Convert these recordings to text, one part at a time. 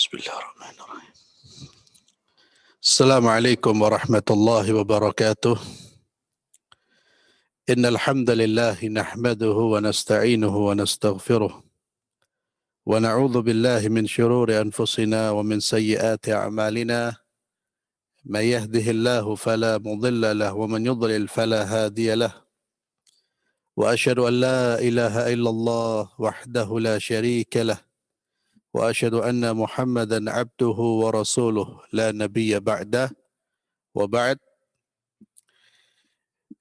Bismillahirrahmanirrahim. Assalamualaikum warahmatullahi wabarakatuh. Innal hamdalillah nahmaduhu wa nasta'inuhu wa nastaghfiruh. Wa na'udzu billahi min shururi anfusina wa min sayyiati a'malina. May yahdihillahu fala mudilla lahu wa man yudlil fala hadiya lahu. Wa asyhadu an la ilaha illallah wahdahu la syarika lahu. وأشهد أن محمدا عبده ورسوله لا نبي بعده وبعد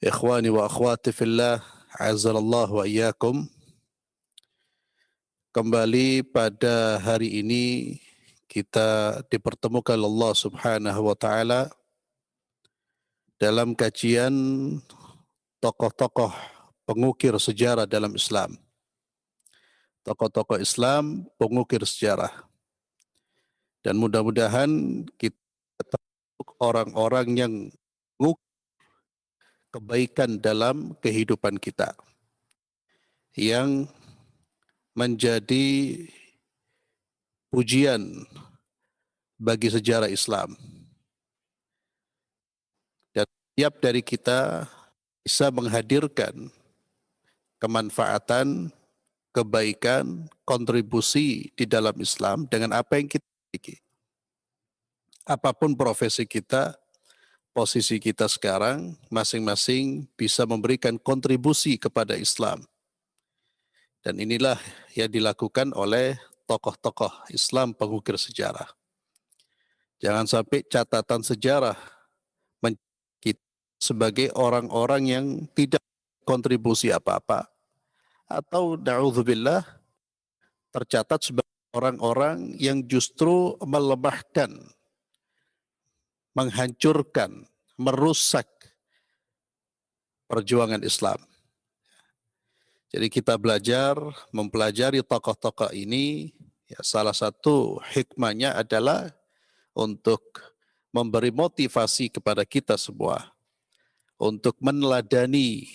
إخواني وأخواتي في الله عزل الله وإياكم. Kembali pada hari ini kita dipertemukan Allah Subhanahu wa taala dalam kajian tokoh-tokoh pengukir sejarah dalam Islam. Tokoh-tokoh Islam, pengukir sejarah. Dan mudah-mudahan kita orang-orang yang mengukir kebaikan dalam kehidupan kita, yang menjadi pujian bagi sejarah Islam. Dan setiap dari kita bisa menghadirkan kemanfaatan, kebaikan, kontribusi di dalam Islam dengan apa yang kita miliki. Apapun profesi kita, posisi kita sekarang, masing-masing bisa memberikan kontribusi kepada Islam. Dan inilah yang dilakukan oleh tokoh-tokoh Islam pengukir sejarah. Jangan sampai catatan sejarah kita sebagai orang-orang yang tidak kontribusi apa-apa, atau na'udzubillah tercatat sebagai orang-orang yang justru melemahkan, menghancurkan, merusak perjuangan Islam. Jadi kita mempelajari tokoh-tokoh ini, ya, salah satu hikmahnya adalah untuk memberi motivasi kepada kita semua untuk meneladani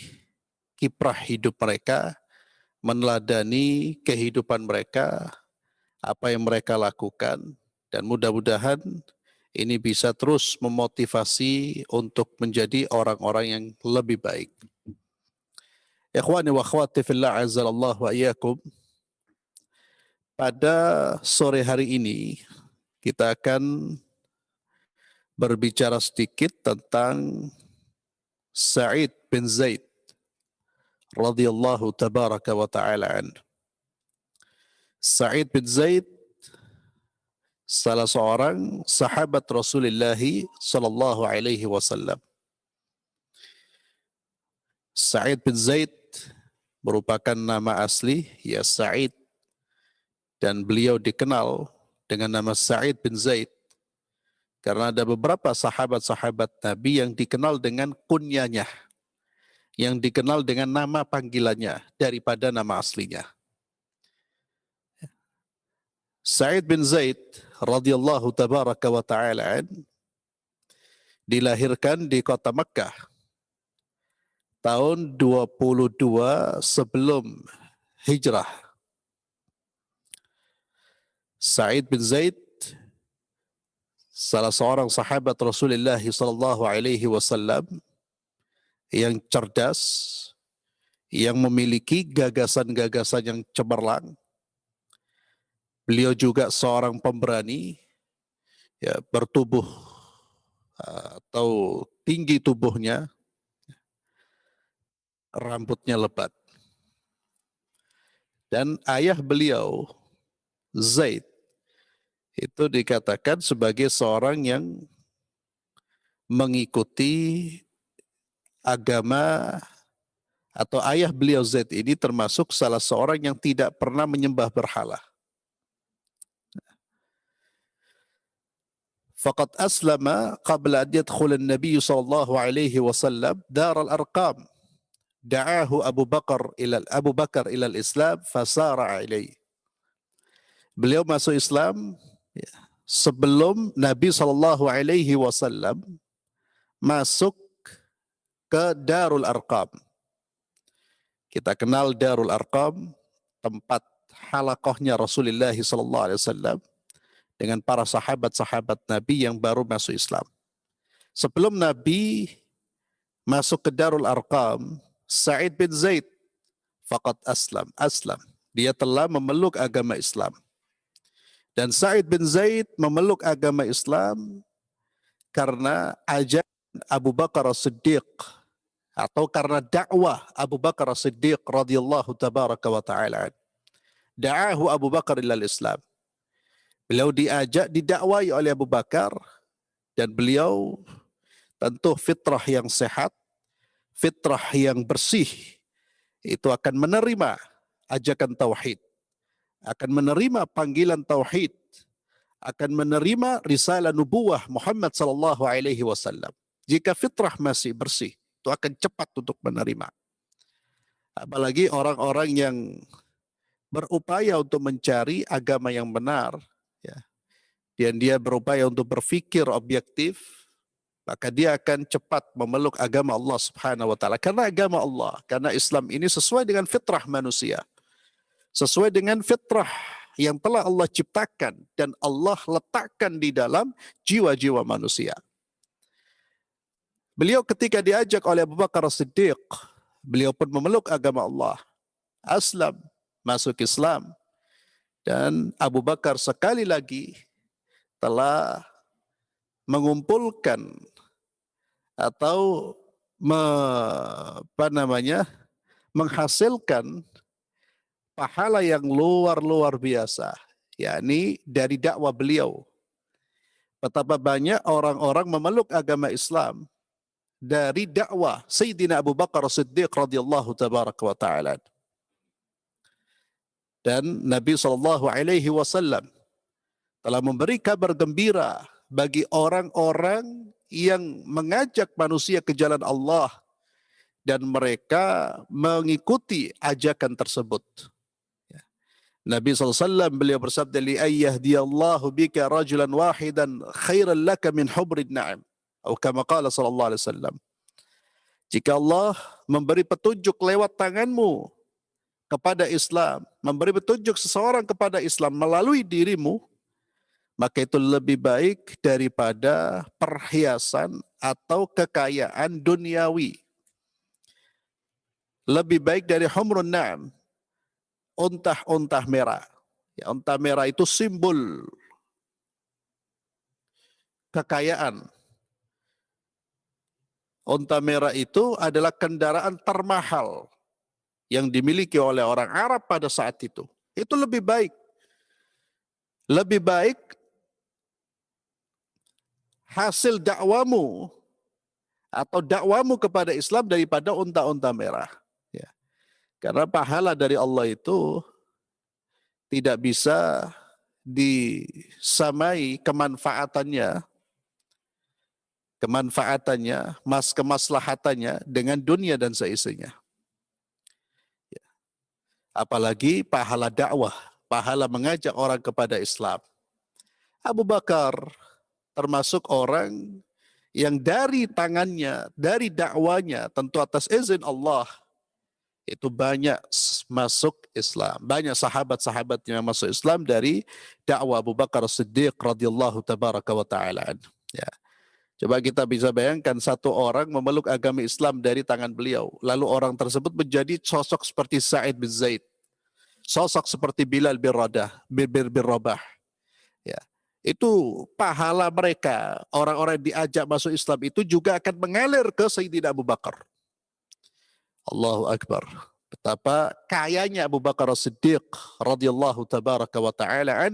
kiprah hidup mereka, meneladani kehidupan mereka, apa yang mereka lakukan, dan mudah-mudahan ini bisa terus memotivasi untuk menjadi orang-orang yang lebih baik. Ikhwani wa akhwati fillah azzalallah wa iyyakum. Pada sore hari ini kita akan berbicara sedikit tentang Sa'id bin Zaid radhiyallahu tabaraka wa ta'ala an. Sa'id bin Zaid salah seorang sahabat Rasulullah sallallahu alaihi wasallam. Sa'id bin Zaid merupakan nama asli, ya Sa'id, dan beliau dikenal dengan nama Sa'id bin Zaid karena ada beberapa sahabat-sahabat Nabi yang dikenal dengan kunyanya, yang dikenal dengan nama panggilannya daripada nama aslinya. Sa'id bin Zaid radhiyallahu tabaraka wa ta'ala dilahirkan di kota Mekkah tahun 22 sebelum hijrah. Sa'id bin Zaid salah seorang sahabat Rasulullah sallallahu alaihi wasallam yang cerdas, yang memiliki gagasan-gagasan yang cemerlang. Beliau juga seorang pemberani, ya, bertubuh atau tinggi tubuhnya, rambutnya lebat. Dan ayah beliau, Zaid, itu dikatakan sebagai seorang yang mengikuti agama, atau ayah beliau Zaid ini termasuk salah seorang yang tidak pernah menyembah berhala. Faqad aslama qabla an yadkhul an-nabiy sallallahu alaihi wasallam dar al-arqam. Da'ahu Abu Bakar ila al-Islam fasara ilaihi. Beliau masuk Islam sebelum Nabi sallallahu alaihi wasallam masuk ke Darul Arqam. Kita kenal Darul Arqam, tempat halaqahnya Rasulullah sallallahu alaihi wasallam, dengan para sahabat-sahabat Nabi yang baru masuk Islam. Sebelum Nabi masuk ke Darul Arqam, Sa'id bin Zaid faqad aslam. Dia telah memeluk agama Islam. Dan Sa'id bin Zaid memeluk agama Islam karena ajaran Abu Bakar As-Siddiq atau karena dakwah Abu Bakar As-Siddiq radhiyallahu tabaraka wa ta'ala. Da'ahu Abu Bakar ilal Islam. Beliau diajak, didakwai oleh Abu Bakar, dan beliau tentu fitrah yang sehat, fitrah yang bersih, itu akan menerima ajakan tauhid, akan menerima panggilan tauhid, akan menerima risalah nubuwah Muhammad sallallahu alaihi wasallam. Jika fitrah masih bersih, itu akan cepat untuk menerima. Apalagi orang-orang yang berupaya untuk mencari agama yang benar, ya, dan dia berupaya untuk berpikir objektif, maka dia akan cepat memeluk agama Allah Subhanahu wa taala. Karena agama Allah, karena Islam ini sesuai dengan fitrah manusia. Sesuai dengan fitrah yang telah Allah ciptakan dan Allah letakkan di dalam jiwa-jiwa manusia. Beliau ketika diajak oleh Abu Bakar As-Siddiq, beliau pun memeluk agama Allah. Aslam, masuk Islam. Dan Abu Bakar sekali lagi telah mengumpulkan atau menghasilkan pahala yang luar biasa, yakni dari dakwah beliau. Betapa banyak orang-orang memeluk agama Islam dari dakwah Sayyidina Abu Bakar As-Siddiq radhiyallahu tabaraka wa ta'ala. Dan Nabi SAW telah memberi kabar gembira bagi orang-orang yang mengajak manusia ke jalan Allah dan mereka mengikuti ajakan tersebut. Nabi SAW beliau bersabda, li ayyahdiyallahu bika rajulan wahidan khairan laka min hubrid na'am. Atau kama qala sallallahu alaihi wasallam. Jika Allah memberi petunjuk lewat tanganmu kepada Islam, memberi petunjuk seseorang kepada Islam melalui dirimu, maka itu lebih baik daripada perhiasan atau kekayaan duniawi. Lebih baik dari humrun na'am, unta merah. Ya, unta merah itu simbol kekayaan. Unta merah itu adalah kendaraan termahal yang dimiliki oleh orang Arab pada saat itu. Itu lebih baik. Lebih baik hasil dakwamu atau dakwamu kepada Islam daripada unta-unta merah. Ya. Karena pahala dari Allah itu tidak bisa disamai kemaslahatannya, kemaslahatannya dengan dunia dan seisinya. Ya. Apalagi pahala dakwah, pahala mengajak orang kepada Islam. Abu Bakar termasuk orang yang dari tangannya, dari dakwanya, tentu atas izin Allah, itu banyak masuk Islam. Banyak sahabat-sahabat yang masuk Islam dari dakwah Abu Bakar As-Siddiq radhiyallahu tabaraka wa ta'ala. Ya. Coba kita bisa bayangkan satu orang memeluk agama Islam dari tangan beliau. Lalu orang tersebut menjadi sosok seperti Sa'id bin Zaid. Sosok seperti Bilal bin Rabah. Ya. Itu pahala mereka, orang-orang yang diajak masuk Islam itu juga akan mengalir ke Sayyidina Abu Bakar. Allahu Akbar. Betapa kayanya Abu Bakar As-Siddiq radhiyallahu tabaraka wa ta'ala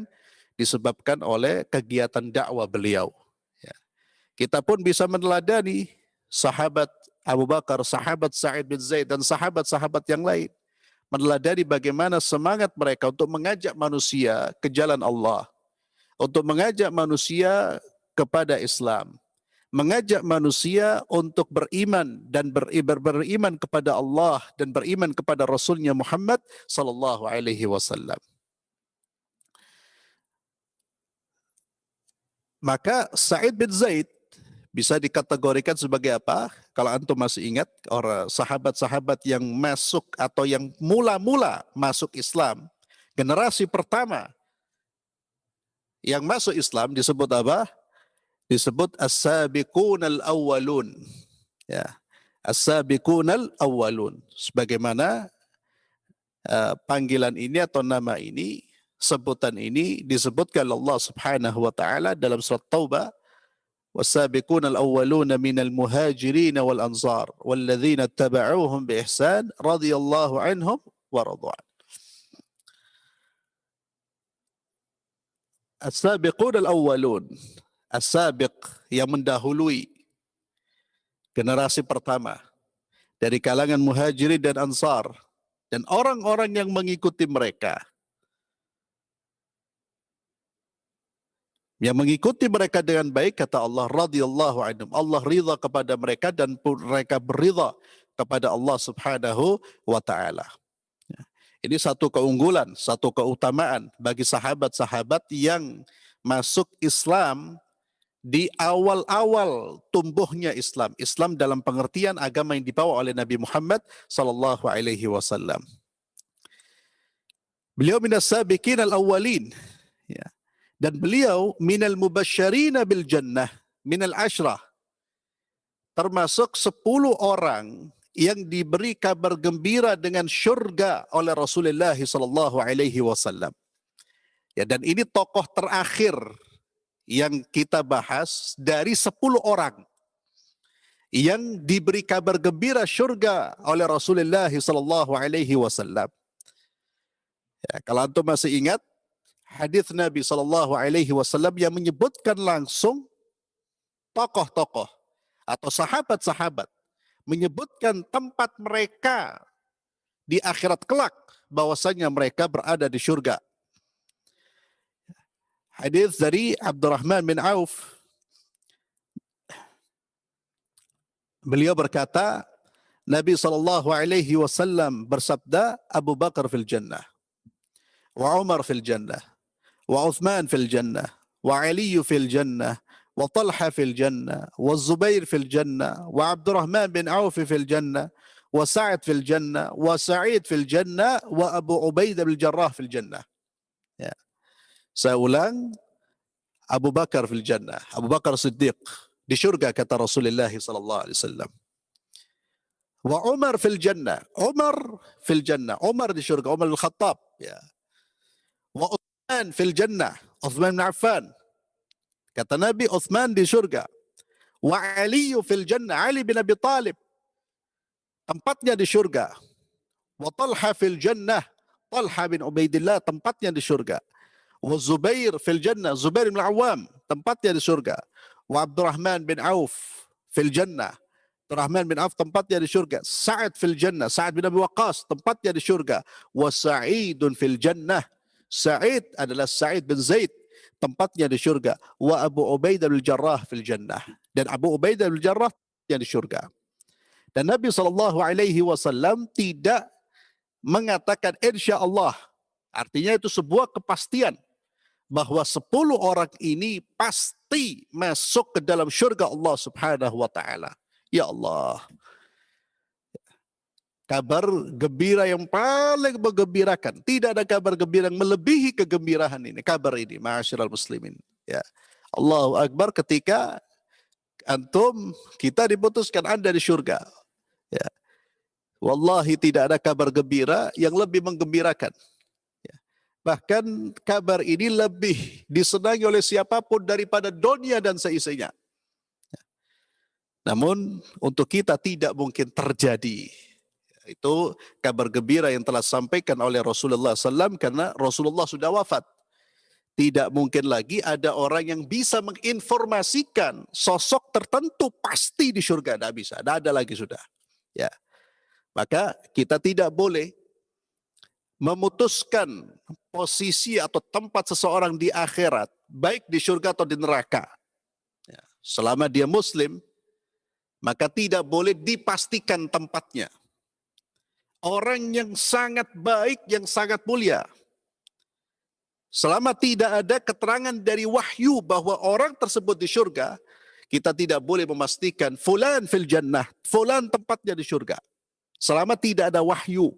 disebabkan oleh kegiatan dakwah beliau. Kita pun bisa meneladani sahabat Abu Bakar, sahabat Sa'id bin Zaid, dan sahabat-sahabat yang lain. Meneladani bagaimana semangat mereka untuk mengajak manusia ke jalan Allah. Untuk mengajak manusia kepada Islam. Mengajak manusia untuk beriman dan beriman kepada Allah dan beriman kepada Rasulnya Muhammad sallallahu alaihi wasallam. Maka Sa'id bin Zaid bisa dikategorikan sebagai apa? Kalau antum masih ingat, orang sahabat-sahabat yang masuk atau yang mula-mula masuk Islam, generasi pertama Yang masuk Islam disebut apa? Disebut as-sabiqunal awwalun. Ya. As-sabiqunal awwalun. Sebagaimana panggilan ini atau nama ini, sebutan ini disebutkan Allah Subhanahu wa taala dalam surat Taubah, was-sabiqunal awwaluna minal muhajirin wal ansar walladzina ittaba'uuhum bi ihsan radhiyallahu anhum wa radu an. As-sabiqunal awwalun. As-sabiq yang mendahului generasi pertama dari kalangan muhajirin dan ansar dan orang-orang yang mengikuti mereka. Yang mengikuti mereka dengan baik, kata Allah, radhiyallahu anhum. Allah ridha kepada mereka dan mereka beridha kepada Allah Subhanahu wa taala. Ini satu keunggulan, satu keutamaan bagi sahabat-sahabat yang masuk Islam di awal-awal tumbuhnya Islam. Islam dalam pengertian agama yang dibawa oleh Nabi Muhammad sallallahu alaihi wasallam. Beliau minas sabiqin al-awwalin. Ya. Dan beliau minal mubasysyirina bil jannah, minal asyrah. Termasuk 10 orang yang diberi kabar gembira dengan syurga oleh Rasulullah sallallahu alaihi wasallam. Ya, dan ini tokoh terakhir yang kita bahas dari 10 orang yang diberi kabar gembira syurga oleh Rasulullah sallallahu alaihi wasallam. Ya, kalau antum masih ingat hadis Nabi sallallahu alaihi wasallam yang menyebutkan langsung tokoh-tokoh atau sahabat-sahabat, menyebutkan tempat mereka di akhirat kelak, bahwasanya mereka berada di syurga. Hadis dari Abdurrahman bin Auf. Beliau berkata, Nabi sallallahu alaihi wasallam bersabda, Abu Bakar fil jannah, wa Umar fil jannah, wa Uthman fil jannah, wa Ali fil jannah, wa Talha fil jannah, wa Zubair fil jannah, wa Abdurrahman bin Auf fil jannah, wa Sa'id fil jannah, wa Sa'id fil jannah, wa Abu Ubaidah bil Jarrah fil jannah. Ya. Saya ulang, Abu Bakar fil jannah, Abu Bakar Siddiq di syurga, kata Rasulullah sallallahu alaihi wasallam. Wa Umar fil jannah, Umar fil jannah, Umar di syurga, Umar al-Khattab. Ya. Wa Uthman fil jannah, Uthman bin Affan. Kata Nabi, Uthman di syurga. Wa Ali fil jannah, Ali bin Abi Talib. Tempatnya di syurga. Wa Talha fil jannah, Talha bin Ubaidillah, tempatnya di syurga. Wa Zubair fil jannah, Zubair bin Awam, tempatnya di syurga. Wa Abdurrahman bin Auf fil jannah, Abdurrahman bin Auf, tempatnya di syurga. Sa'ad fil jannah, Sa'ad bin Abi Waqqas, tempatnya di syurga. Wa Sa'idun fil jannah, Sa'id adalah Sa'id bin Zaid, tempatnya di syurga. Wa Abu Ubaidah bil Jarrah fil jannah, dan Abu Ubaidah bil Jarrah yang di syurga. Dan Nabi sallallahu alaihi wasallam tidak mengatakan insyaallah. Artinya itu sebuah kepastian bahwa 10 orang ini pasti masuk ke dalam syurga Allah Subhanahu wa taala. Ya Allah. Kabar gembira yang paling menggembirakan. Tidak ada kabar gembira yang melebihi kegembiraan ini. Kabar ini, ma'asyiral muslimin. Ya. Allahu Akbar, ketika antum, kita diputuskan Anda di syurga. Ya. Wallahi tidak ada kabar gembira yang lebih menggembirakan. Bahkan kabar ini lebih disenangi oleh siapapun daripada dunia dan seisinya. Namun untuk kita tidak mungkin terjadi. Itu kabar gembira yang telah disampaikan oleh Rasulullah SAW, karena Rasulullah sudah wafat. Tidak mungkin lagi ada orang yang bisa menginformasikan sosok tertentu pasti di surga. Tidak bisa, tidak ada lagi sudah. Ya. Maka kita tidak boleh memutuskan posisi atau tempat seseorang di akhirat, baik di surga atau di neraka. Ya. Selama dia muslim, maka tidak boleh dipastikan tempatnya. Orang yang sangat baik, yang sangat mulia, selama tidak ada keterangan dari wahyu bahwa orang tersebut di surga, kita tidak boleh memastikan fulan fil jannah, fulan tempatnya di surga. Selama tidak ada wahyu.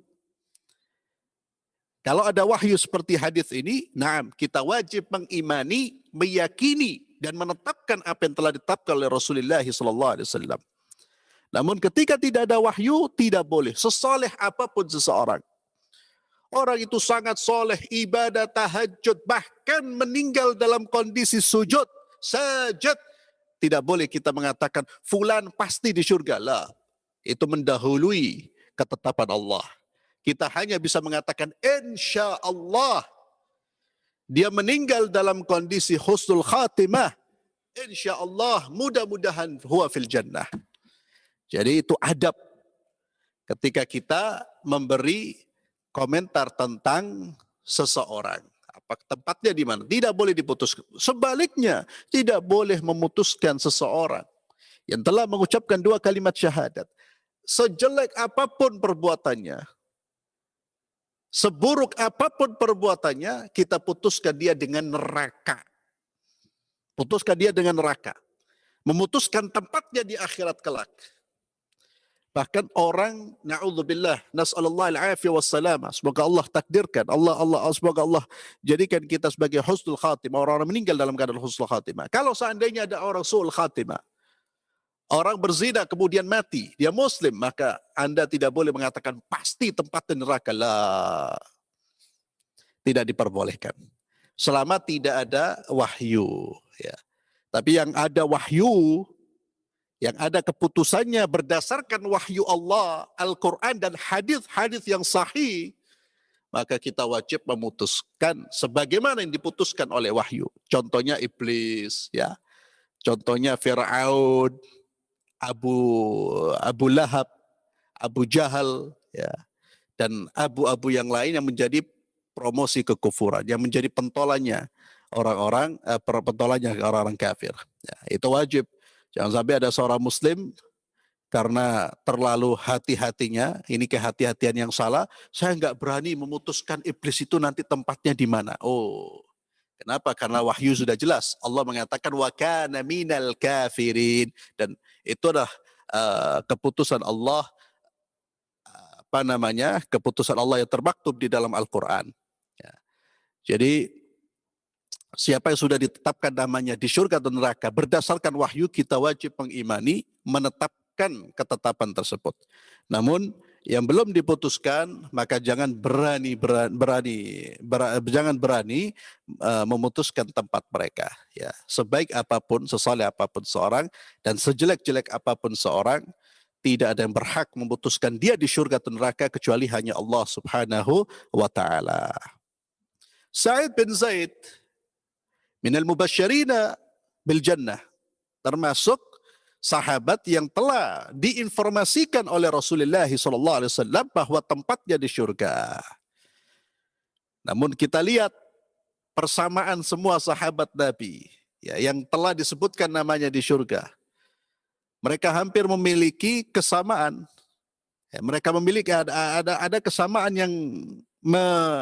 Kalau ada wahyu seperti hadis ini, naam, kita wajib mengimani, meyakini dan menetapkan apa yang telah ditetapkan oleh Rasulullah SAW. Namun ketika tidak ada wahyu, tidak boleh sesoleh apapun seseorang. Orang itu sangat soleh, ibadah, tahajud, bahkan meninggal dalam kondisi sujud, sajad. Tidak boleh kita mengatakan, fulan pasti di surga. Lah, itu mendahului ketetapan Allah. Kita hanya bisa mengatakan, insya Allah. Dia meninggal dalam kondisi husnul khatimah. Insya Allah, mudah-mudahan huwa fil jannah. Jadi itu adab ketika kita memberi komentar tentang seseorang. Apa tempatnya di mana? Tidak boleh diputuskan. Sebaliknya, tidak boleh memutuskan seseorang yang telah mengucapkan 2 kalimat syahadat. Sejelek apapun perbuatannya, seburuk apapun perbuatannya, kita putuskan dia dengan neraka. Putuskan dia dengan neraka. Memutuskan tempatnya di akhirat kelak. Bahkan orang, na'udzubillah, nas'alullah al-afiyah wassalamah. Semoga Allah takdirkan, semoga Allah jadikan kita sebagai husnul khatimah. Orang-orang meninggal dalam keadaan husnul khatimah. Kalau seandainya ada orang su'ul khatimah, orang berzina kemudian mati, dia muslim, maka Anda tidak boleh mengatakan pasti tempatnya neraka. Lah, tidak diperbolehkan. Selama tidak ada wahyu. Ya. Tapi yang ada wahyu, yang ada keputusannya berdasarkan wahyu Allah, Al-Quran dan hadis-hadis yang sahih, maka kita wajib memutuskan sebagaimana yang diputuskan oleh wahyu. Contohnya iblis, ya. Contohnya Fir'aun, Abu Lahab, Abu Jahal, ya. Dan abu-abu yang lain yang menjadi promosi kekufuran, yang menjadi pentolannya orang-orang kafir. Ya, itu wajib. Jangan sampai ada seorang muslim karena terlalu hati-hatinya, ini kehati-hatian yang salah, saya nggak berani memutuskan iblis itu nanti tempatnya di mana. Oh, kenapa? Karena wahyu sudah jelas. Allah mengatakan wa kana minal kafirin, dan itu adalah keputusan Allah, keputusan Allah yang termaktub di dalam Al-Quran. Ya. Jadi siapa yang sudah ditetapkan namanya di surga dan neraka berdasarkan wahyu, kita wajib mengimani, menetapkan ketetapan tersebut. Namun yang belum diputuskan, maka jangan berani memutuskan tempat mereka. Ya, sebaik apapun, sesoleh apapun seorang, dan sejelek-jelek apapun seorang, tidak ada yang berhak memutuskan dia di surga atau neraka kecuali hanya Allah Subhanahu wa Ta'ala. Sa'id bin Zaid minal mubasysyirina bil jannah, termasuk sahabat yang telah diinformasikan oleh Rasulullah SAW bahwa tempatnya di surga. Namun kita lihat persamaan semua sahabat Nabi, ya, yang telah disebutkan namanya di surga. Mereka hampir memiliki kesamaan. Ya, mereka memiliki ada kesamaan yang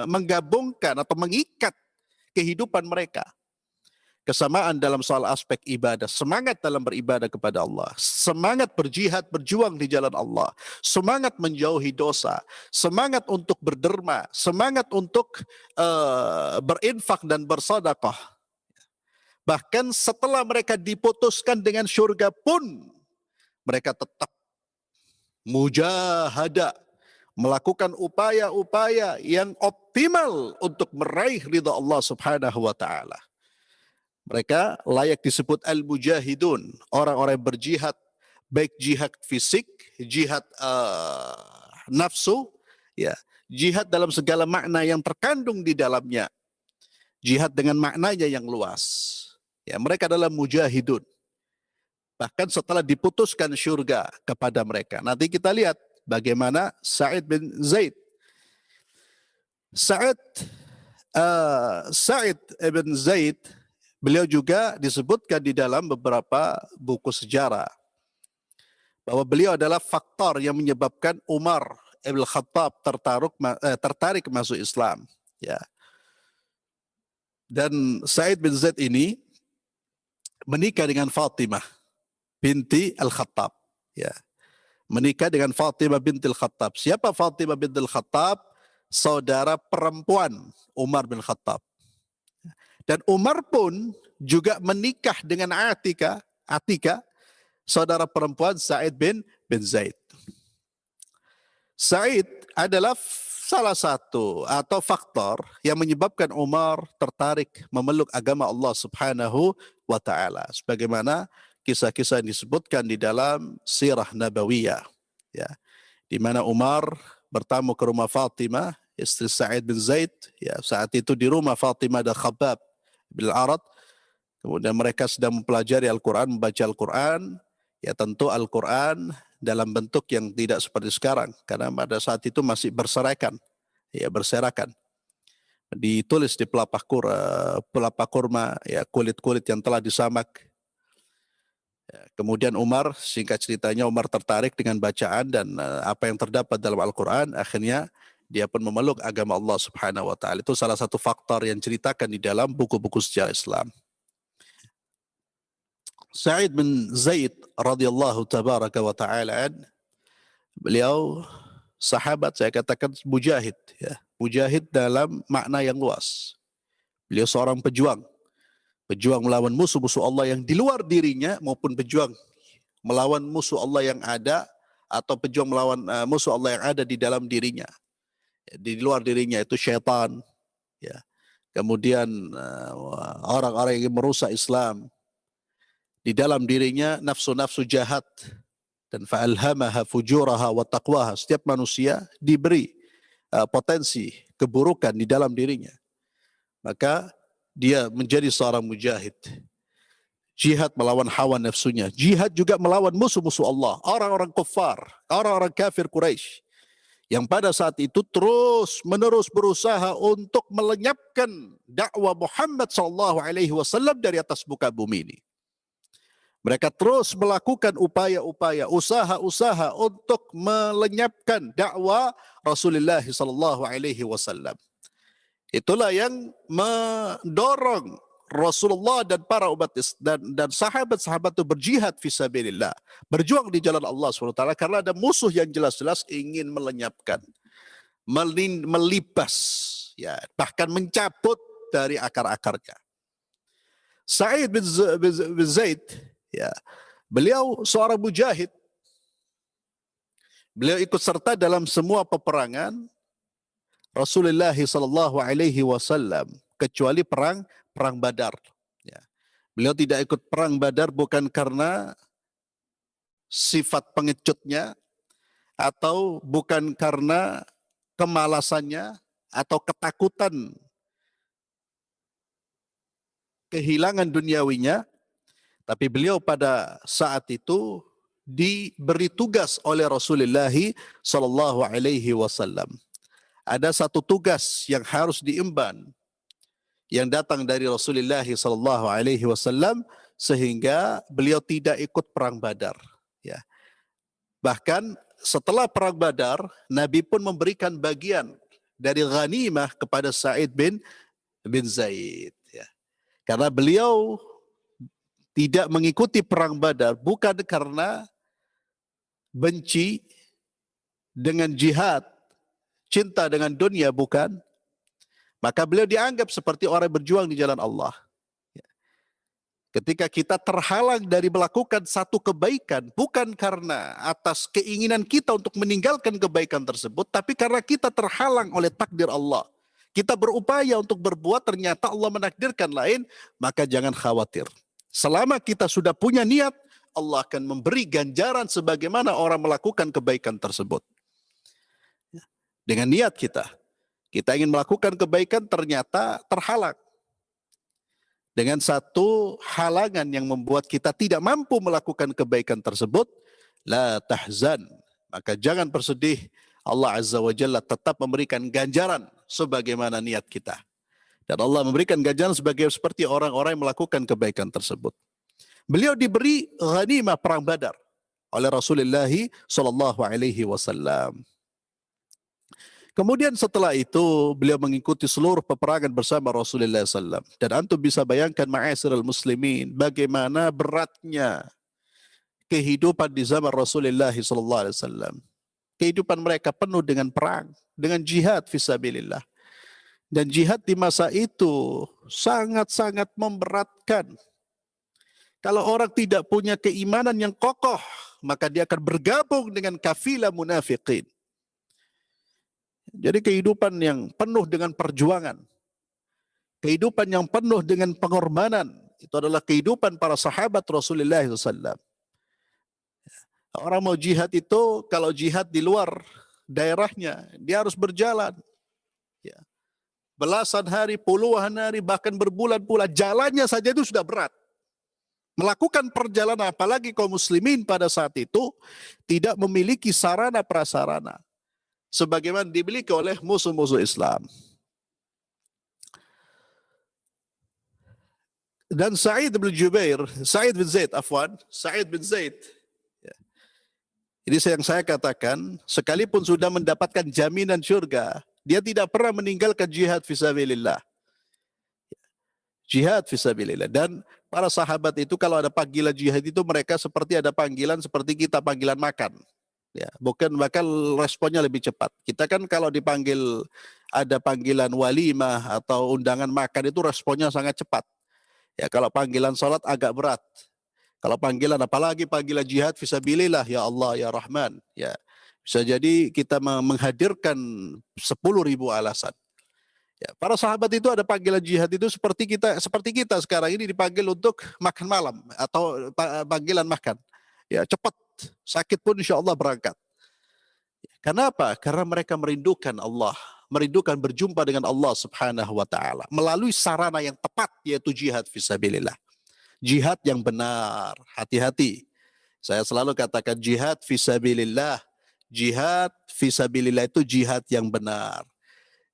menggabungkan atau mengikat kehidupan mereka. Kesamaan dalam soal aspek ibadah, semangat dalam beribadah kepada Allah, semangat berjihad, berjuang di jalan Allah, semangat menjauhi dosa, semangat untuk berderma, semangat untuk berinfak dan bersedekah. Bahkan setelah mereka diputuskan dengan surga pun, mereka tetap mujahadah, melakukan upaya-upaya yang optimal untuk meraih ridha Allah Subhanahu wa Ta'ala. Mereka layak disebut al-mujahidun, orang-orang yang berjihad, baik jihad fisik, jihad nafsu, ya, jihad dalam segala makna yang terkandung di dalamnya, jihad dengan maknanya yang luas. Ya, mereka adalah mujahidun. Bahkan setelah diputuskan surga kepada mereka. Nanti kita lihat bagaimana Sa'id bin Zaid. Sa'id bin Zaid, beliau juga disebutkan di dalam beberapa buku sejarah bahwa beliau adalah faktor yang menyebabkan Umar Ibn Khattab tertarik masuk Islam. Ya. Dan Sa'id bin Zaid ini menikah dengan Fatimah binti Al-Khattab. Ya. Menikah dengan Fatimah binti Al-Khattab. Siapa Fatimah binti Al-Khattab? saudara perempuan Umar bin Khattab. Dan Umar pun juga menikah dengan Atika, saudara perempuan Sa'id bin Zaid. Sa'id adalah salah satu atau faktor yang menyebabkan Umar tertarik memeluk agama Allah Subhanahu wa taala, sebagaimana kisah-kisah yang disebutkan di dalam Sirah Nabawiyah, ya, di mana Umar bertamu ke rumah Fatimah, istri Sa'id bin Zaid, ya, saat itu di rumah Fatimah ada Khabbab bin Arad. Kemudian mereka sedang mempelajari Al-Quran, membaca Al-Quran, ya tentu Al-Quran dalam bentuk yang tidak seperti sekarang, karena pada saat itu masih berserakan, ya berserakan. Ditulis di pelapah kurma, ya kulit-kulit yang telah disamak. Ya, kemudian Umar, singkat ceritanya Umar tertarik dengan bacaan dan apa yang terdapat dalam Al-Quran, akhirnya dia pun memeluk agama Allah Subhanahu wa taala. Itu salah satu faktor yang ceritakan di dalam buku-buku sejarah Islam. Sa'id bin Zaid radhiyallahu tabaraka wa ta'ala, beliau sahabat, saya katakan mujahid, ya. Mujahid dalam makna yang luas. Beliau seorang pejuang melawan musuh-musuh Allah yang di luar dirinya, maupun pejuang melawan musuh Allah yang ada, atau pejuang melawan musuh Allah yang ada di dalam dirinya. Di luar dirinya itu syaitan, ya. Kemudian orang-orang yang merusak Islam. Di dalam dirinya nafsu-nafsu jahat, dan fa'alhamaha fujuraha wa taqwaha. Setiap manusia diberi potensi keburukan di dalam dirinya. Maka dia menjadi seorang mujahid. Jihad melawan hawa nafsunya. Jihad juga melawan musuh-musuh Allah. Orang-orang kufar, orang-orang kafir Quraisy, yang pada saat itu terus-menerus berusaha untuk melenyapkan dakwah Muhammad SAW dari atas muka bumi ini. Mereka terus melakukan upaya-upaya, usaha-usaha untuk melenyapkan dakwah Rasulullah SAW. Itulah yang mendorong Rasulullah dan para umat dan sahabat-sahabat itu berjihad fisabilillah, berjuang di jalan Allah SWT, karena ada musuh yang jelas-jelas ingin melenyapkan, melipas, ya, bahkan mencabut dari akar-akarnya. Sa'id bin Zaid, ya, beliau seorang mujahid. Beliau ikut serta dalam semua peperangan Rasulullah SAW, kecuali perang Badar. Ya. Beliau tidak ikut perang Badar bukan karena sifat pengecutnya, atau bukan karena kemalasannya, atau ketakutan kehilangan duniawinya, tapi beliau pada saat itu diberi tugas oleh Rasulullah SAW. Ada satu tugas yang harus diemban, yang datang dari Rasulullah SAW, sehingga beliau tidak ikut perang Badar. Ya. Bahkan setelah perang Badar, Nabi pun memberikan bagian dari ghanimah kepada Sa'id bin Zaid. Ya. Karena beliau tidak mengikuti perang Badar bukan karena benci dengan jihad, cinta dengan dunia, bukan. Maka beliau dianggap seperti orang berjuang di jalan Allah. Ketika kita terhalang dari melakukan satu kebaikan, bukan karena atas keinginan kita untuk meninggalkan kebaikan tersebut, tapi karena kita terhalang oleh takdir Allah. Kita berupaya untuk berbuat, ternyata Allah menakdirkan lain, maka jangan khawatir. Selama kita sudah punya niat, Allah akan memberi ganjaran sebagaimana orang melakukan kebaikan tersebut. Dengan niat kita ingin melakukan kebaikan, ternyata terhalang dengan satu halangan yang membuat kita tidak mampu melakukan kebaikan tersebut, la tahzan, maka jangan bersedih. Allah Azza wa Jalla tetap memberikan ganjaran sebagaimana niat kita. Dan Allah memberikan ganjaran seperti orang-orang yang melakukan kebaikan tersebut. Beliau diberi ghanimah perang Badar oleh Rasulullah SAW. Kemudian setelah itu beliau mengikuti seluruh peperangan bersama Rasulullah SAW. Dan antum bisa bayangkan, ma'asyiral muslimin, bagaimana beratnya kehidupan di zaman Rasulullah SAW. Kehidupan mereka penuh dengan perang, dengan jihad fisabilillah. Dan jihad di masa itu sangat-sangat memberatkan. Kalau orang tidak punya keimanan yang kokoh, maka dia akan bergabung dengan kafilah munafikin. Jadi kehidupan yang penuh dengan perjuangan, kehidupan yang penuh dengan pengorbanan, itu adalah kehidupan para sahabat Rasulullah SAW. Orang mau jihad itu, kalau jihad di luar daerahnya, dia harus berjalan. Ya. Belasan hari, puluhan hari, bahkan berbulan-bulan, jalannya saja itu sudah berat. Melakukan perjalanan, apalagi kaum muslimin pada saat itu, tidak memiliki sarana prasarana sebagaimana dimiliki oleh musuh-musuh Islam. Dan Sa'id bin Zaid. Ini yang saya katakan, sekalipun sudah mendapatkan jaminan surga, dia tidak pernah meninggalkan jihad fisabilillah. Jihad fisabilillah. Dan para sahabat itu kalau ada panggilan jihad itu mereka seperti ada panggilan seperti kita panggilan makan. Ya, bukan bakal responnya lebih cepat. Kita kan kalau dipanggil ada panggilan walimah atau undangan makan itu responnya sangat cepat. Ya, kalau panggilan salat agak berat. Kalau panggilan, apalagi panggilan jihad fisabilillah, ya Allah, ya Rahman, ya bisa jadi kita menghadirkan 10.000 alasan. Ya, para sahabat itu ada panggilan jihad itu seperti kita sekarang ini dipanggil untuk makan malam atau panggilan makan. Ya cepat, sakit pun insya Allah berangkat. Kenapa? Karena mereka merindukan Allah, merindukan berjumpa dengan Allah Subhanahu wa taala melalui sarana yang tepat yaitu jihad fisabilillah. Jihad yang benar, hati-hati. Saya selalu katakan jihad fisabilillah. Jihad fisabilillah itu jihad yang benar.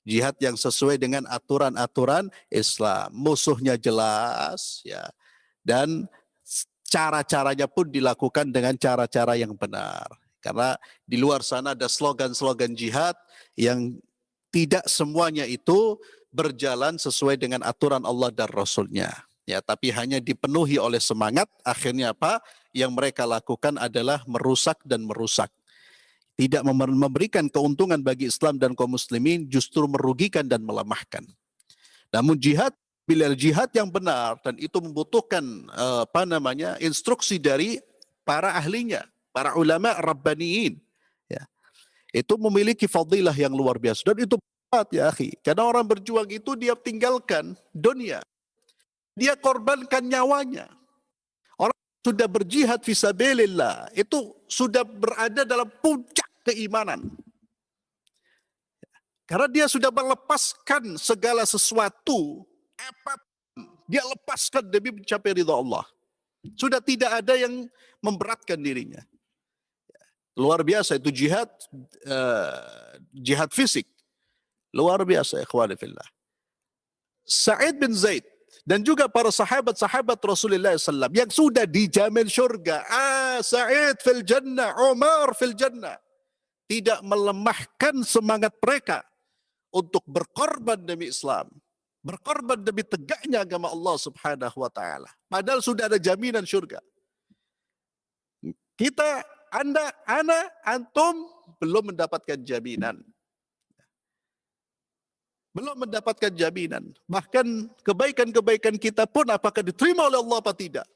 Jihad yang sesuai dengan aturan-aturan Islam. Musuhnya jelas, ya. Dan cara-caranya pun dilakukan dengan cara-cara yang benar. Karena di luar sana ada slogan-slogan jihad yang tidak semuanya itu berjalan sesuai dengan aturan Allah dan Rasulnya. Ya, tapi hanya dipenuhi oleh semangat, akhirnya apa? Yang mereka lakukan adalah merusak dan merusak. Tidak memberikan keuntungan bagi Islam dan kaum muslimin, justru merugikan dan melemahkan. Namun jihad, bila jihad yang benar dan itu membutuhkan instruksi dari para ahlinya, para ulama rabbaniin, ya. Itu memiliki fadilah yang luar biasa dan itu berat ya akhi. Karena orang berjuang itu dia tinggalkan dunia. Dia korbankan nyawanya. Orang sudah berjihad fisabilillah itu sudah berada dalam puncak keimanan. Karena dia sudah melepaskan segala sesuatu, apapun dia lepaskan demi mencapai ridha Allah. Sudah tidak ada yang memberatkan dirinya. Luar biasa itu jihad, jihad fisik. Luar biasa ikhwani fillah. Sa'id bin Zaid dan juga para sahabat-sahabat Rasulullah SAW yang sudah dijamin syurga. Sa'id fil jannah, Umar fil jannah. Tidak melemahkan semangat mereka untuk berkorban demi Islam. Berkorban demi tegaknya agama Allah Subhanahu wa ta'ala. Padahal sudah ada jaminan syurga. Kita, Anda, antum belum mendapatkan jaminan. Belum mendapatkan jaminan. Bahkan kebaikan-kebaikan kita pun apakah diterima oleh Allah apa tidak.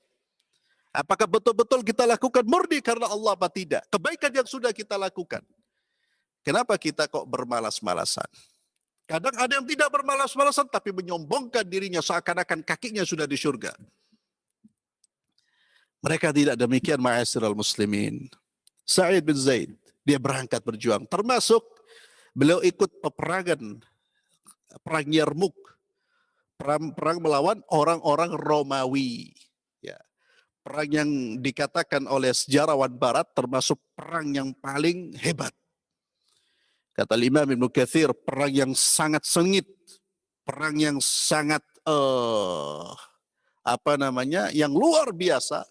Apakah betul-betul kita lakukan murni karena Allah apa tidak. Kebaikan yang sudah kita lakukan. Kenapa kita kok bermalas-malasan? Kadang ada yang tidak bermalas-malasan tapi menyombongkan dirinya seakan-akan kakinya sudah di surga. Mereka tidak demikian ma'asyiral muslimin. Sa'id bin Zaid, dia berangkat berjuang. Termasuk beliau ikut peperangan perang Yarmuk, perang melawan orang-orang Romawi. Ya. Perang yang dikatakan oleh sejarawan Barat termasuk perang yang paling hebat. Kata Imam Ibnu Katsir, perang yang sangat sengit, perang yang sangat yang luar biasa.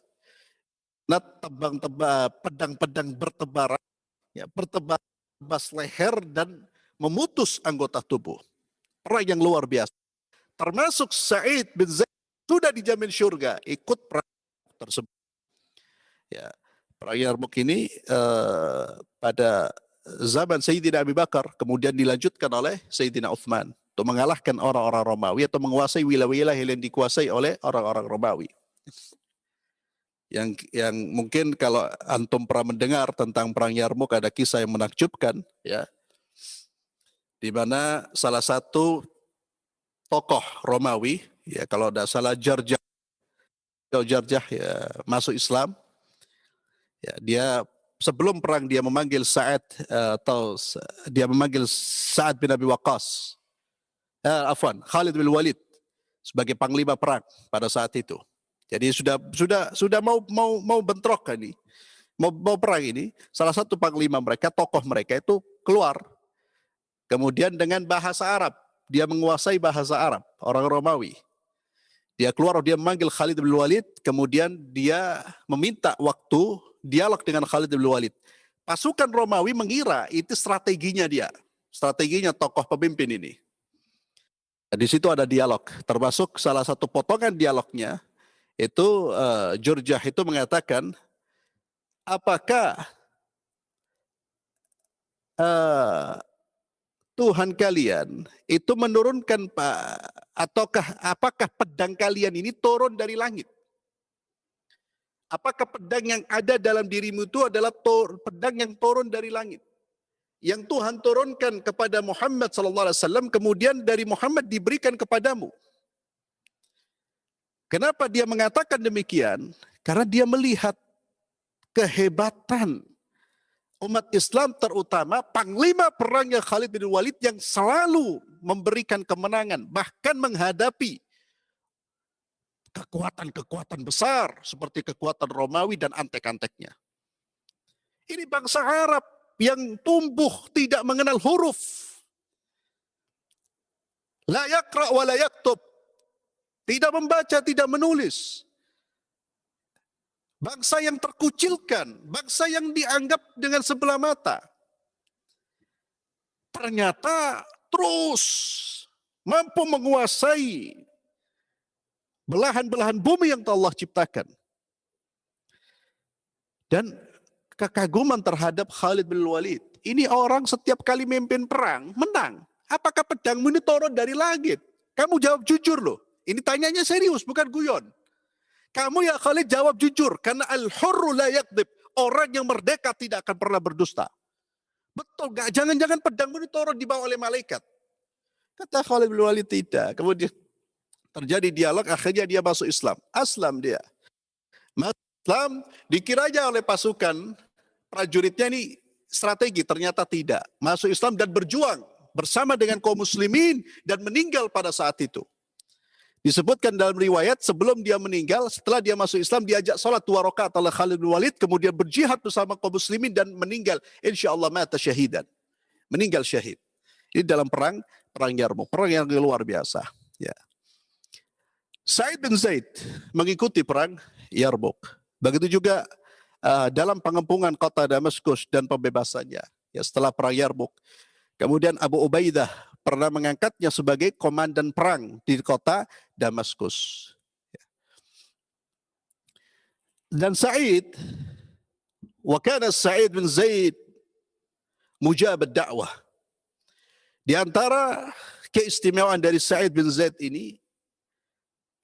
Nah, pedang-pedang bertebaran, ya, bertebas leher dan memutus anggota tubuh. Perang yang luar biasa. Termasuk Sa'id bin Zaid sudah dijamin syurga, ikut perang tersebut. Ya, perang Yarmuk ini pada zaman Sayyidina Abu Bakar, kemudian dilanjutkan oleh Sayyidina Uthman untuk mengalahkan orang-orang Romawi atau menguasai wilayah-wilayah yang dikuasai oleh orang-orang Romawi. Yang mungkin kalau antum pernah mendengar tentang perang Yarmuk, ada kisah yang menakjubkan, ya, di mana salah satu tokoh Romawi, ya kalau tidak salah Jarjah ya, masuk Islam, ya, dia sebelum perang dia memanggil Sa'ad bin Abi Waqqas, Khalid bin Walid sebagai panglima perang pada saat itu. Jadi sudah mau bentrok kan ini, mau perang ini. Salah satu panglima mereka, tokoh mereka itu keluar. Kemudian dengan bahasa Arab, dia menguasai bahasa Arab, orang Romawi. Dia keluar, dia memanggil Khalid bin Walid, kemudian dia meminta waktu dialog dengan Khalid bin Walid. Pasukan Romawi mengira itu strateginya dia, strateginya tokoh pemimpin ini. Di situ ada dialog, termasuk salah satu potongan dialognya, itu Jurjah itu mengatakan, apakah Tuhan kalian itu menurunkan apakah pedang kalian ini turun dari langit? Apakah pedang yang ada dalam dirimu itu adalah pedang yang turun dari langit? Yang Tuhan turunkan kepada Muhammad SAW, kemudian dari Muhammad diberikan kepadamu. Kenapa dia mengatakan demikian? Karena dia melihat kehebatan umat Islam, terutama panglima perangnya Khalid bin Walid yang selalu memberikan kemenangan, bahkan menghadapi kekuatan-kekuatan besar seperti kekuatan Romawi dan antek-anteknya. Ini bangsa Arab yang tumbuh tidak mengenal huruf. La yaqra wa la yaktub. Tidak membaca, tidak menulis. Bangsa yang terkucilkan, bangsa yang dianggap dengan sebelah mata. Ternyata terus mampu menguasai belahan-belahan bumi yang Allah ciptakan. Dan kekaguman terhadap Khalid bin Walid. Ini orang setiap kali memimpin perang, menang. Apakah pedangmu ini turun dari langit? Kamu jawab jujur loh. Ini tanyanya serius, bukan guyon. Kamu ya Khalid jawab jujur, karena al-hurru la yakdzib. Orang yang merdeka tidak akan pernah berdusta. Betul gak? Jangan-jangan pedangmu ini turun dibawa oleh malaikat. Kata Khalid bin Walid tidak. Kemudian terjadi dialog, akhirnya dia masuk Islam. Aslam dia. Masuk Islam, dikiranya oleh pasukan prajuritnya ini strategi, ternyata tidak. Masuk Islam dan berjuang bersama dengan kaum muslimin dan meninggal pada saat itu. Disebutkan dalam riwayat, sebelum dia meninggal, setelah dia masuk Islam, diajak sholat 2 rakaat oleh Khalid bin Walid, kemudian berjihad bersama kaum muslimin dan meninggal. Insyaallah mata syahidan. Meninggal syahid. Ini dalam perang Yarmuk, perang yang luar biasa. Ya. Sa'id bin Zaid mengikuti perang Yarmuk. Begitu juga dalam pengempungan kota Damaskus dan pembebasannya. Ya, setelah perang Yarmuk. Kemudian Abu Ubaidah pernah mengangkatnya sebagai komandan perang di kota Damaskus. Dan Sa'id, wa kana Sa'id bin Zaid mujab ad-da'wah. Di antara keistimewaan dari Sa'id bin Zaid ini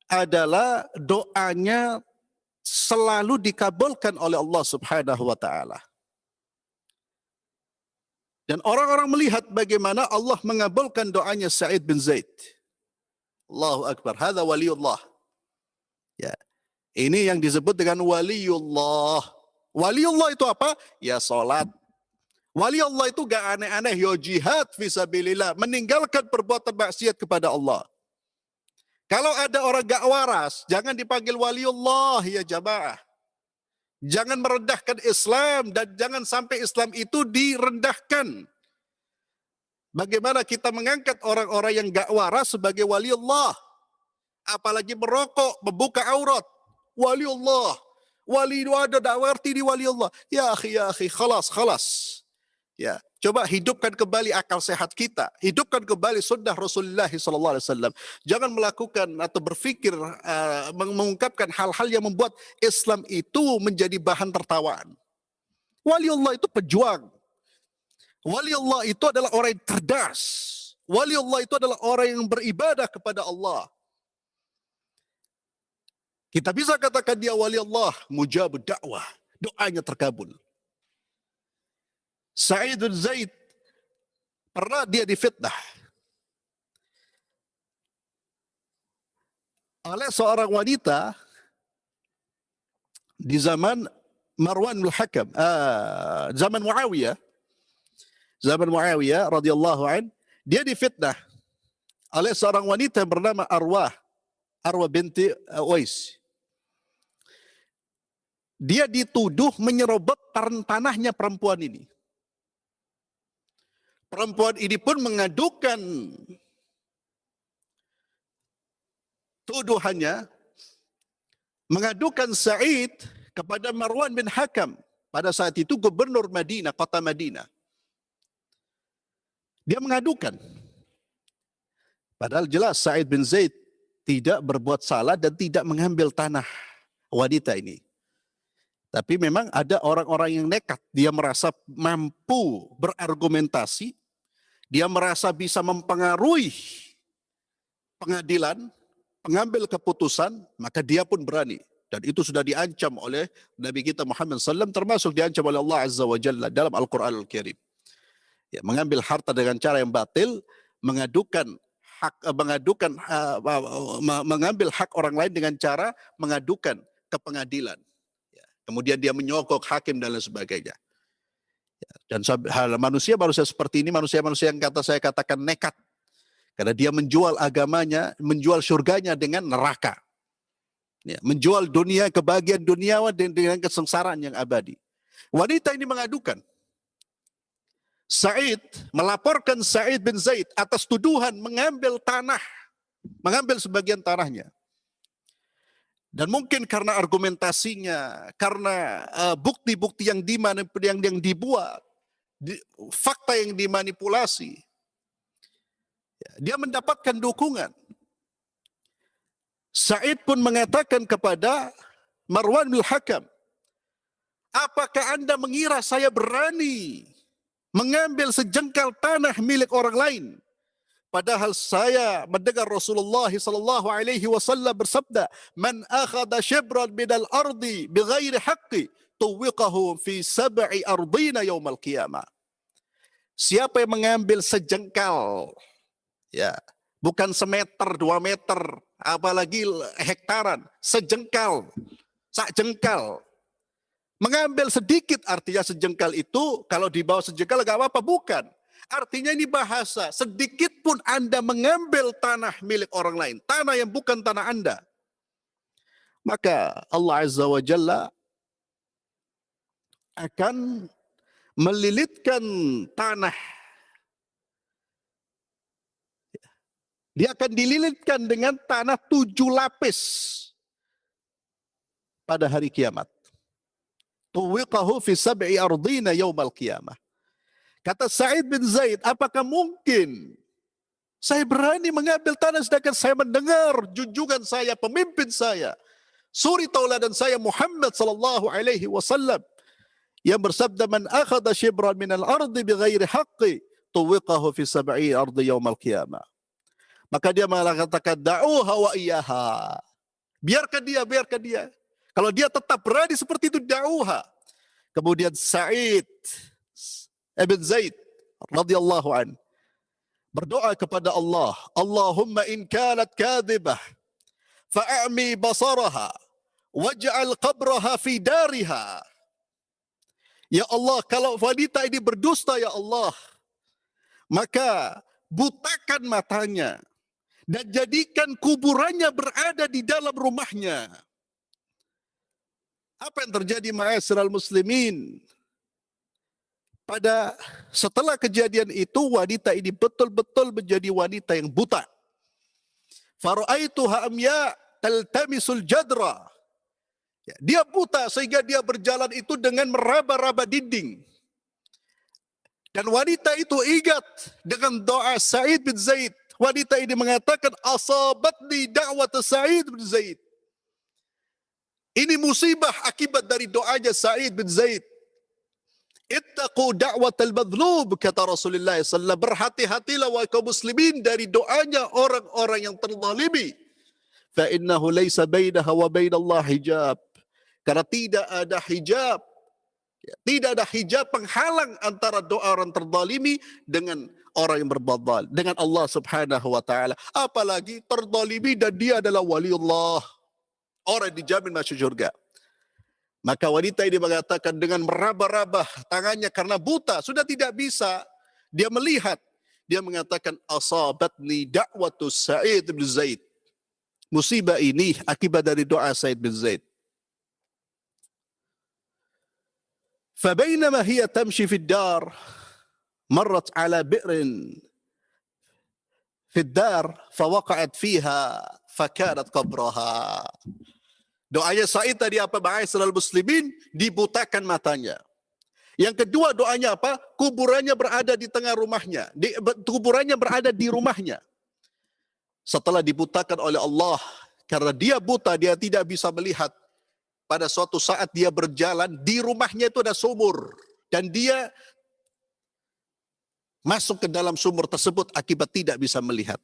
adalah doanya selalu dikabulkan oleh Allah Subhanahu wa taala. Dan orang-orang melihat bagaimana Allah mengabulkan doanya Sa'id bin Zaid. Allahu Akbar. Hadza waliullah. Ya. Ini yang disebut dengan waliullah. Waliullah itu apa? Ya salat. Waliullah itu gak aneh-aneh. Ya jihad fisabilillah. Meninggalkan perbuatan maksiat kepada Allah. Kalau ada orang gak waras, jangan dipanggil waliullah ya jamaah. Jangan merendahkan Islam dan jangan sampai Islam itu direndahkan. Bagaimana kita mengangkat orang-orang yang gak waras sebagai wali Allah. Apalagi merokok, membuka aurat. Wali Allah. Wali ada dawarti di wali Allah. Ya akhi, khalas. Ya, coba hidupkan kembali akal sehat kita. Hidupkan kembali sunnah Rasulullah SAW. Jangan melakukan atau berpikir mengungkapkan hal-hal yang membuat Islam itu menjadi bahan tertawaan. Wali Allah itu pejuang. Wali Allah itu adalah orang yang cerdas. Wali Allah itu adalah orang yang beribadah kepada Allah. Kita bisa katakan dia wali Allah, mujabud dakwah, doanya terkabul. Sa'id bin Zaid pernah dia difitnah oleh seorang wanita di zaman Marwan bin Hakam, zaman Muawiyah radhiyallahu an, dia difitnah oleh seorang wanita yang bernama Arwah binti Uwais. Dia dituduh menyerobot tanahnya perempuan ini. Perempuan ini pun mengadukan tuduhannya, mengadukan Sa'id kepada Marwan bin Hakam. Pada saat itu gubernur Madinah, kota Madinah. Dia mengadukan. Padahal jelas Sa'id bin Zaid tidak berbuat salah dan tidak mengambil tanah wanita ini. Tapi memang ada orang-orang yang nekat. Dia merasa mampu berargumentasi. Dia merasa bisa mempengaruhi pengadilan, pengambil keputusan, maka dia pun berani. Dan itu sudah diancam oleh Nabi kita Muhammad SAW, termasuk diancam oleh Allah Azza wa Jalla dalam Al-Quran Al-Karim. Ya, mengambil harta dengan cara yang batil, mengambil hak orang lain dengan cara mengadukan ke pengadilan. Kemudian dia menyogok hakim dan lain sebagainya. Dan manusia seperti ini, manusia yang saya katakan nekat. Karena dia menjual agamanya, menjual surganya dengan neraka. Ya, menjual dunia, kebahagiaan duniawi dengan kesengsaraan yang abadi. Wanita ini mengadukan. Sa'id melaporkan Sa'id bin Zaid atas tuduhan mengambil sebagian tanahnya. Dan mungkin karena argumentasinya, karena bukti-bukti yang dibuat, fakta yang dimanipulasi, dia mendapatkan dukungan. Sa'id pun mengatakan kepada Marwan bin Hakam, apakah Anda mengira saya berani mengambil sejengkal tanah milik orang lain? Padahal saya mendengar Rasulullah sallallahu alaihi wasallam bersabda, "Man akhadha shibran minal ardi bighairi haqqi, tuwiqahu fi sab'i ardina yaumal qiyamah." Siapa yang mengambil sejengkal, ya, bukan semeter, 2 meter, apalagi hektaran, sejengkal, sak jengkal. Mengambil sedikit, artinya sejengkal itu, kalau di bawah sejengkal enggak apa-apa, bukan. Artinya ini bahasa, sedikit pun Anda mengambil tanah milik orang lain, tanah yang bukan tanah Anda, maka Allah Azza wa Jalla akan melilitkan tanah. Dia akan dililitkan dengan tanah 7 lapis pada hari kiamat. Tuwiqahu fi sab'i ardina yaumal qiyamah. Kata Sa'id bin Zaid, apakah mungkin saya berani mengambil tanah sedangkan saya mendengar junjungan saya, pemimpin saya, suri tauladan saya Muhammad sallallahu alaihi wasallam yang bersabda, man akhadha shibran minal ardi bighairi haqqi tuwiqahu fi sab'i ardi yaumal qiyamah. Maka dia mengatakan, da'uha wa iyaha. Biarkan dia. Kalau dia tetap berani seperti itu, da'uha. Kemudian Sa'id ibn Zaid radhiyallahu an berdoa kepada Allah, Allahumma in kanat kadhibah fa'ami basaraha waj'al qabraha fi dariha. Ya Allah, kalau wanita ini berdusta ya Allah, maka butakan matanya dan jadikan kuburannya berada di dalam rumahnya. Apa yang terjadi ma'asyiral muslimin? Setelah kejadian itu, wanita ini betul-betul menjadi wanita yang buta. Fara'aituha amya taltamisul jadra. Dia buta sehingga dia berjalan itu dengan meraba-raba dinding. Dan wanita itu ingat dengan doa Sa'id bin Zaid. Wanita ini mengatakan, asabatni da'wat Sa'id bin Zaid. Ini musibah akibat dari doanya Sa'id bin Zaid. Ittaqu da'watal madhlub, kata Rasulullah SAW. Berhati-hatilah wahai kaum muslimin dari doanya orang-orang yang terzalimi. Fa innahu laysa bainaha wa bainallah hijab. Karena tidak ada hijab. Tidak ada hijab penghalang antara doa orang terzalimi dengan orang yang berbuat dengan Allah Subhanahu wa taala. Apalagi terzalimi dan dia adalah waliullah. Orang dijamin masuk surga. Maka wanita ini mengatakan dengan meraba-raba tangannya karena buta, sudah tidak bisa dia melihat. Dia mengatakan asabatni da'watu Sa'id bin Zaid. Musibah ini akibat dari doa Sa'id bin Zaid. فبينما هي تمشي في الدار مرت على بئر في الدار فوقعت فيها فكانت قبرها. Doanya Sa'id tadi apa? Ma'asyiral muslimin, dibutakan matanya. Yang kedua doanya apa? Kuburannya berada di tengah rumahnya. Kuburannya berada di rumahnya. Setelah dibutakan oleh Allah, karena dia buta, dia tidak bisa melihat. Pada suatu saat dia berjalan, di rumahnya itu ada sumur. Dan dia masuk ke dalam sumur tersebut akibat tidak bisa melihat.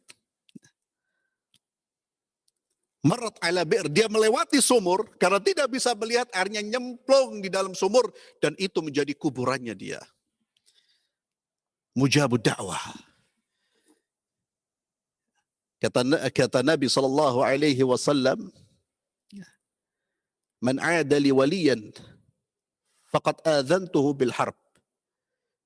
Marat ala bi'r, dia melewati sumur karena tidak bisa melihat, airnya nyemplung di dalam sumur dan itu menjadi kuburannya dia. Mujabud da'wah. Kata Nabi sallallahu alaihi wasallam, "Man 'ada li waliyan faqad adzantuhu bil harb."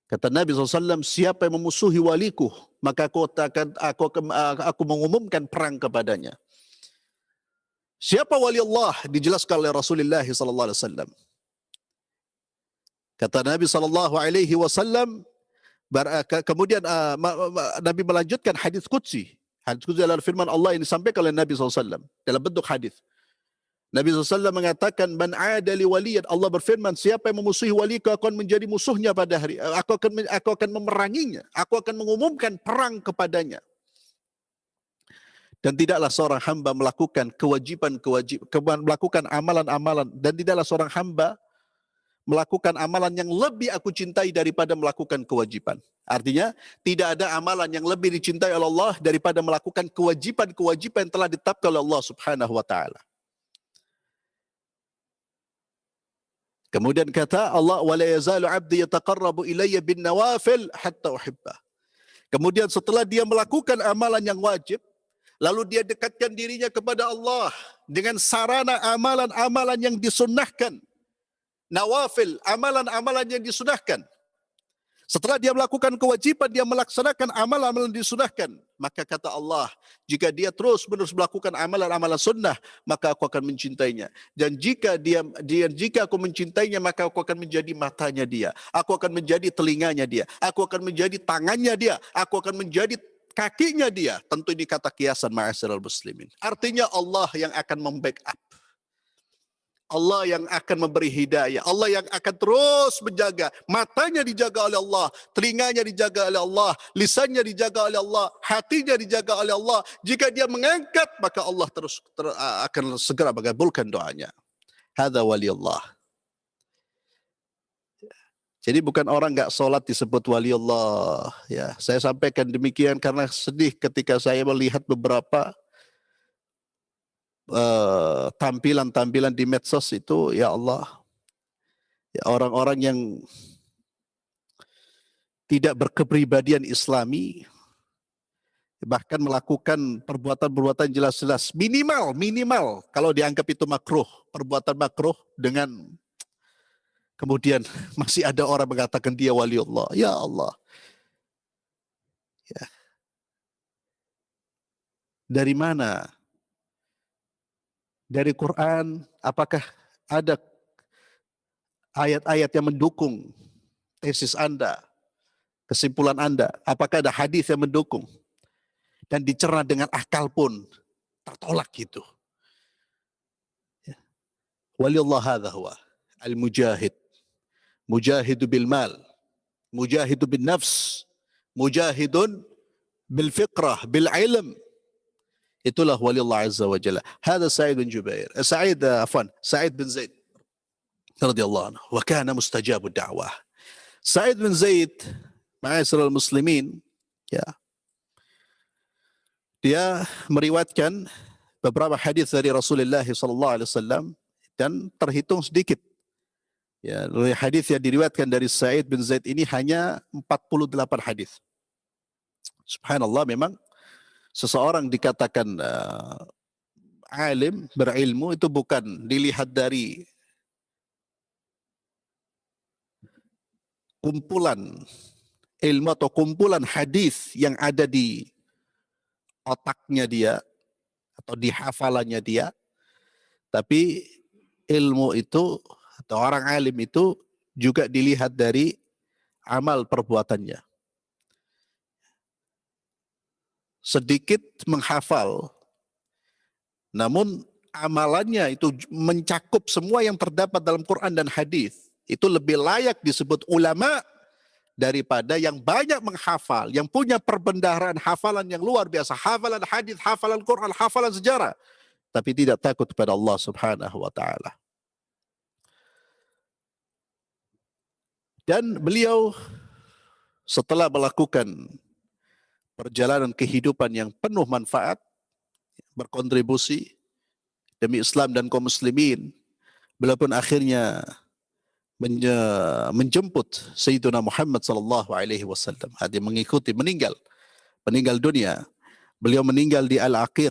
Kata Nabi SAW, siapa yang memusuhi waliku, maka aku mengumumkan perang kepadanya. Siapa wali Allah? Dijelaskan oleh Rasulullah SAW. Kata Nabi SAW, kemudian Nabi melanjutkan hadis qudsi. Hadis qudsi adalah firman Allah yang disampaikan oleh Nabi SAW dalam bentuk hadis. Nabi SAW mengatakan, man ada li waliyan, Allah berfirman, siapa yang memusuhi waliku, aku akan menjadi musuhnya pada hari, aku akan memeranginya, aku akan mengumumkan perang kepadanya. Dan tidaklah seorang hamba melakukan kewajiban, melakukan amalan-amalan, dan tidaklah seorang hamba melakukan amalan yang lebih aku cintai daripada melakukan kewajiban. Artinya, tidak ada amalan yang lebih dicintai oleh Allah daripada melakukan kewajiban-kewajiban yang telah ditetapkan oleh Allah Subhanahu wa taala. Kemudian kata Allah, wala yazalu 'abdi yataqarrabu ilayya bin nawafil hatta uhibbah. Kemudian setelah dia melakukan amalan yang wajib, lalu dia dekatkan dirinya kepada Allah dengan sarana amalan-amalan yang disunnahkan. Nawafil, amalan-amalan yang disunnahkan. Setelah dia melakukan kewajiban, dia melaksanakan amalan-amalan yang disunahkan. Maka kata Allah, jika dia terus-menerus melakukan amalan-amalan sunnah, maka aku akan mencintainya. Dan jika aku mencintainya, maka aku akan menjadi matanya dia. Aku akan menjadi telinganya dia. Aku akan menjadi tangannya dia. Aku akan menjadi kakinya dia. Tentu ini kata kiasan ma'asyiral muslimin. Artinya Allah yang akan membackup. Allah yang akan memberi hidayah. Allah yang akan terus menjaga. Matanya dijaga oleh Allah. Telinganya dijaga oleh Allah. Lisannya dijaga oleh Allah. Hatinya dijaga oleh Allah. Jika dia mengangkat, maka Allah akan segera mengabulkan doanya. Hadza waliullah. Jadi bukan orang enggak sholat disebut waliullah. Ya, saya sampaikan demikian karena sedih ketika saya melihat beberapa tampilan-tampilan di medsos itu, ya Allah, ya orang-orang yang tidak berkepribadian Islami, bahkan melakukan perbuatan-perbuatan jelas-jelas minimal kalau dianggap itu makruh, perbuatan makruh, dengan kemudian masih ada orang mengatakan dia waliullah. Ya Allah, ya. Dari mana? Dari Quran, apakah ada ayat-ayat yang mendukung tesis Anda, kesimpulan Anda? Apakah ada hadis yang mendukung? Dan dicerna dengan akal pun tertolak gitu. Waliullah hadza huwa al-mujahid. Mujahidu bil mal, mujahidu bin nafs, mujahidun bil fiqrah, bil ilm. Itulah waliullah azza wa jalla. Hada Sa'id bin Jubair. Sa'id bin Zaid radhiyallahu anhu. Wa kana mustajabud da'wah. Sa'id bin Zaid, ma'asyiral muslimin, ya, dia meriwayatkan beberapa hadis dari Rasulullah SAW dan terhitung sedikit. Ya, hadis yang diriwayatkan dari Sa'id bin Zaid ini hanya 48 hadis. Subhanallah, memang seseorang dikatakan alim, berilmu itu bukan dilihat dari kumpulan ilmu atau kumpulan hadis yang ada di otaknya dia atau di hafalannya dia, tapi ilmu itu atau orang alim itu juga dilihat dari amal perbuatannya. Sedikit menghafal, namun amalannya itu mencakup semua yang terdapat dalam Quran dan hadis. Itu lebih layak disebut ulama daripada yang banyak menghafal, yang punya perbendaharaan hafalan yang luar biasa, hafalan hadis, hafalan Quran, hafalan sejarah, tapi tidak takut kepada Allah Subhanahu wa taala. Dan beliau setelah melakukan perjalanan kehidupan yang penuh manfaat, berkontribusi demi Islam dan kaum muslimin, beliau pun akhirnya menjemput Sayyidina Muhammad sallallahu alaihi wasallam. Dia mengikuti, meninggal dunia. Beliau meninggal di Al-Aqiq,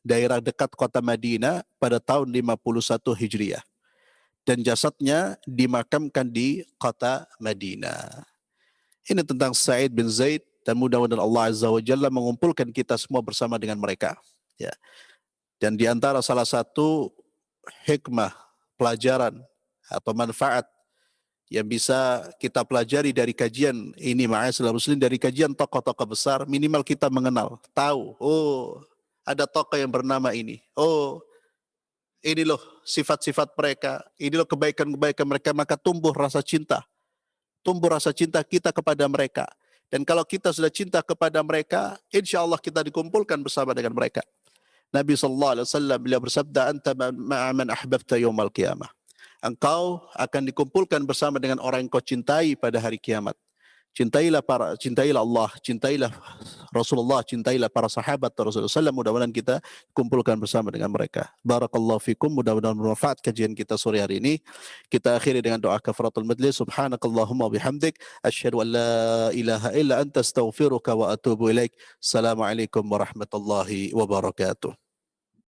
daerah dekat kota Madinah pada tahun 51 Hijriah. Dan jasadnya dimakamkan di kota Madinah. Ini tentang Sa'id bin Zaid, dan mudah-mudahan Allah Azza wa Jalla mengumpulkan kita semua bersama dengan mereka. Ya. Dan di antara salah satu hikmah, pelajaran atau manfaat yang bisa kita pelajari dari kajian ini, ma'asyiral muslimin, dari kajian tokoh-tokoh besar, minimal kita mengenal, tahu, oh ada tokoh yang bernama ini, oh ini loh sifat-sifat mereka, ini loh kebaikan-kebaikan mereka, maka tumbuh rasa cinta kita kepada mereka. Dan kalau kita sudah cinta kepada mereka, insya Allah kita dikumpulkan bersama dengan mereka. Nabi SAW beliau bersabda, anta ma'aman ahbabta yawmal qiyamah. Engkau akan dikumpulkan bersama dengan orang yang kau cintai pada hari kiamat. Cintailah Allah, cintailah Rasulullah, cintailah para sahabat Rasulullah SAW. Mudah-mudahan kita kumpulkan bersama dengan mereka. Barakallahu fikum. Mudah-mudahan bermanfaat kajian kita sore hari ini. Kita akhiri dengan doa kafaratul majlis. Subhanakallahumma bihamdik, asyhadu an la ilaha illa anta astaghfiruka wa atubu ilaik. Assalamualaikum warahmatullahi wabarakatuh.